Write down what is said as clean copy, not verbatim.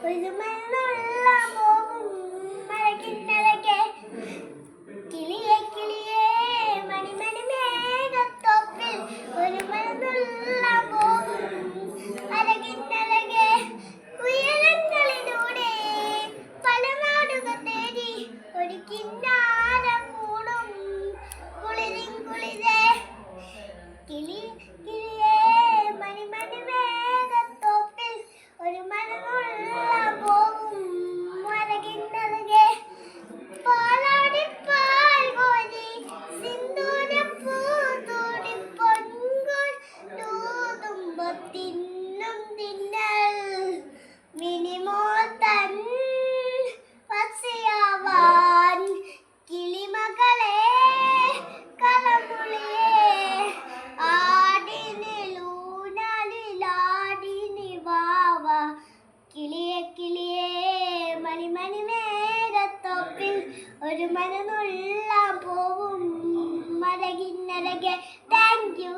ഒരു മണ്ണുള്ള പോകും മരകിന്നരകെ കിളിയെ കിളിയെ മണിമണി മേഘത്തോപ്പിൽ ഒരു മണ്ണുള്ള പോകും മരകിന്നരകെ ഉയരങ്ങളിലൂടെ പല നാടുകൾ തേടി ഒരു കിന്നാരം മൂടും കുളിരിൻ കുളിരേ കിളി കിളിയെ മണിമണി മേഘത്തോപ്പിൽ ഒരു മരമുള്ള പോകും മരകിന്നരകെ പാലാടി പാൽ കോരി സിന്ദൂരപ്പൂ തൂടി പൊൻകൊണ്ടൂതുമ്പോ തിന്നും തിന്നൽ മിനിമോൾ തൻ പച്ചയാവാൻ കിളിമകളെ കളമുളിയെ ആടിനിലൂനാലിലാടിനി വാവ കിളിയെ കിളിയെ മണിമണി മേഘത്തോപ്പിൽ ഒരു മരനുള്ള പോവും മരകിന്നരകെ. Thank you.